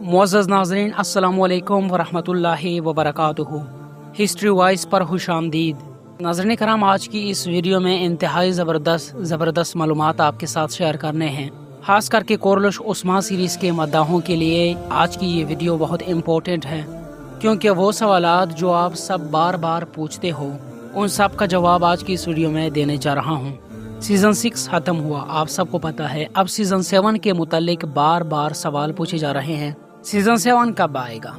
मुअज़्ज़ज़ नाज़रीन, अस्सलामु अलैकुम वरहमतुल्लाहि वबरकातुहू। हिस्ट्री वाइज पर खुशामदीद। नाज़रीन कराम, आज की इस वीडियो में इंतहाई ज़बरदस्त मालूमात आपके साथ शेयर करने हैं। खास करके कोरलुश उस्मान सीरीज़ के मद्दाहों के लिए आज की ये वीडियो बहुत इम्पोर्टेंट है, क्योंकि वो सवालात जो आप सब बार बार पूछते हो उन सब का जवाब आज की इस वीडियो में देने जा रहा हूँ। सीज़न 6 ख़त्म हुआ, आप सबको पता है। अब सीज़न 7 के मुतालिक बार बार सवाल पूछे जा रहे हैं, सीज़न 7 कब आएगा?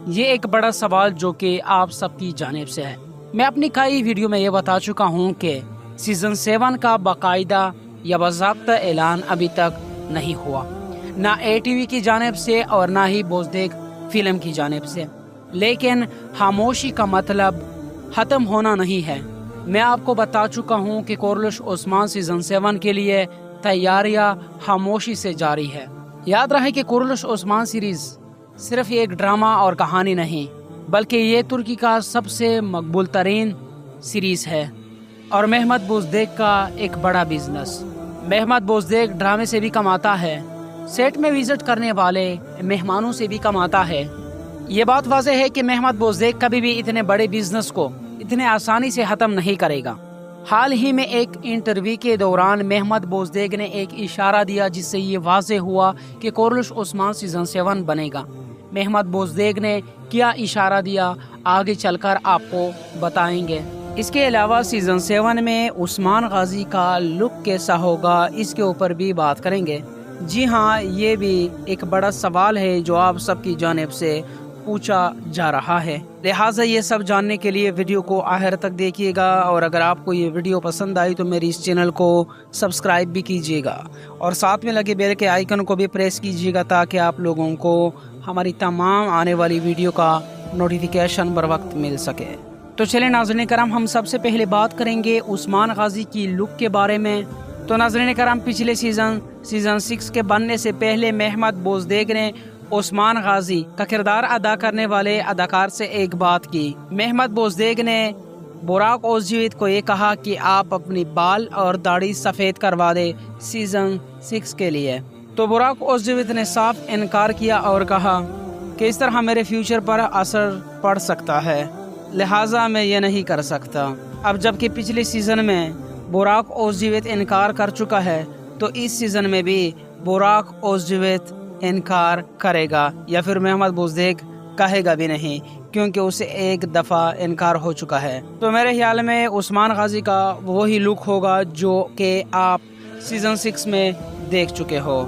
ये एक बड़ा सवाल जो कि आप सबकी जानिब से है। मैं अपनी कई वीडियो में ये बता चुका हूँ कि सीज़न 7 का बाकायदा या बाज़ाब्ता ऐलान अभी तक नहीं हुआ, ना ATV की जानिब से और ना ही बोझदेग फिल्म की जानिब से। लेकिन खामोशी का मतलब ख़त्म होना नहीं है। मैं आपको बता चुका हूँ कि कोरलुश उस्मान सीज़न 7 के लिए तैयारियां खामोशी से जारी है। याद रहे कि कोरलुश उस्मान सीरीज़ सिर्फ एक ड्रामा और कहानी नहीं, बल्कि ये तुर्की का सबसे मकबूल तरीन सीरीज़ है और मेहमत बोझदेग का एक बड़ा बिजनेस। मेहमत बोझदेग ड्रामे से भी कमाता है, सेट में विजिट करने वाले मेहमानों से भी कमाता है। ये बात वाज़ेह है कि मेहमत बोझदेग कभी भी इतने बड़े बिजनेस को इतने आसानी से ख़त्म नहीं करेगा। हाल ही में एक इंटरव्यू के दौरान मेहमत बोझदेग ने एक इशारा दिया जिससे ये वाज़ेह हुआ कि कोरलुश उस्मान सीज़न 7 बनेगा। मेहमत बोझदेग ने क्या इशारा दिया, आगे चलकर आपको बताएंगे। इसके अलावा सीज़न 7 में उस्मान गाजी का लुक कैसा होगा, इसके ऊपर भी बात करेंगे। जी हाँ, ये भी एक बड़ा सवाल है जो आप सबकी जानिब से पूछा जा रहा है। लिहाजा ये सब जानने के लिए वीडियो को आखिर तक देखिएगा, और अगर आपको ये वीडियो पसंद आई तो मेरी इस चैनल को सब्सक्राइब भी कीजिएगा और साथ में लगे बेल के आइकन को भी प्रेस कीजिएगा, ताकि आप लोगों को हमारी तमाम आने वाली वीडियो का नोटिफिकेशन बर वक्त मिल सके। तो चले नाज़रीन करम, हम सबसे पहले बात करेंगे उस्मान गाजी की लुक के बारे में। तो नाज़रीन करम, पिछले सीज़न 6 के बनने से पहले मेहमत बोझदेग ने उस्मान गाजी का किरदार अदा करने वाले अदाकार से एक बात की। मेहमत बोझदेग ने बुराक ओज़जीवित को ये कहा कि आप अपनी बाल और दाढ़ी सफ़ेद करवा दे सीज़न 6 के लिए। तो बुराक ओज़जीवित ने साफ इनकार किया और कहा कि इस तरह मेरे फ्यूचर पर असर पड़ सकता है, लिहाजा मैं ये नहीं कर सकता। अब जबकि पिछले सीज़न में बुराक ओज़जीवित इनकार कर चुका है, तो इस सीज़न में भी बुराक ओज़जीवित इनकार करेगा, या फिर मेहमत बोझदेग कहेगा भी नहीं, क्योंकि उसे एक दफ़ा इनकार हो चुका है। तो मेरे ख्याल में उस्मान गाजी का वही लुक होगा जो कि आप सीज़न 6 में देख चुके हो।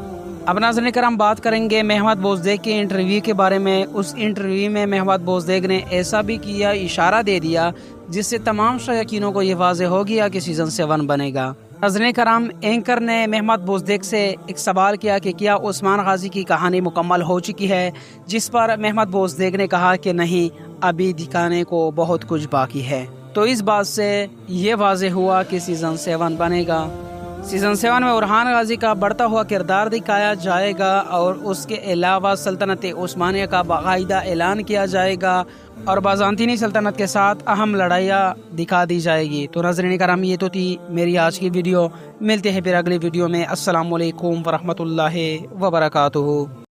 अब नाज़रीन करम, बात करेंगे मेहमत बोझदेग के इंटरव्यू के बारे में। उस इंटरव्यू में मेहमत बोझदेग ने ऐसा भी किया, इशारा दे दिया, जिससे तमाम शायकीनों को ये वाज़ेह हो गया कि सीज़न 7 बनेगा। नाज़रीन कराम, एंकर ने मेहमत बोझदेग से एक सवाल किया कि क्या उस्मान गाजी की कहानी मुकम्मल हो चुकी है, जिस पर मेहमत बोझदेग ने कहा कि नहीं, अभी दिखाने को बहुत कुछ बाकी है। तो इस बात से ये वाज़ेह हुआ कि सीज़न 7 बनेगा। सीज़न 7 में उरहान गाजी का बढ़ता हुआ किरदार दिखाया जाएगा और उसके अलावा सल्तनत उस्मानिया का बाकायदा ऐलान किया जाएगा और बाज़ांतीनी सल्तनत के साथ अहम लड़ाइयाँ दिखा दी जाएगी। तो नाज़रीन कराम, ये तो थी मेरी आज की वीडियो। मिलते हैं फिर अगली वीडियो में। अस्सलामु अलैकुम वरहमतुल्लाहि वबरकातुहू।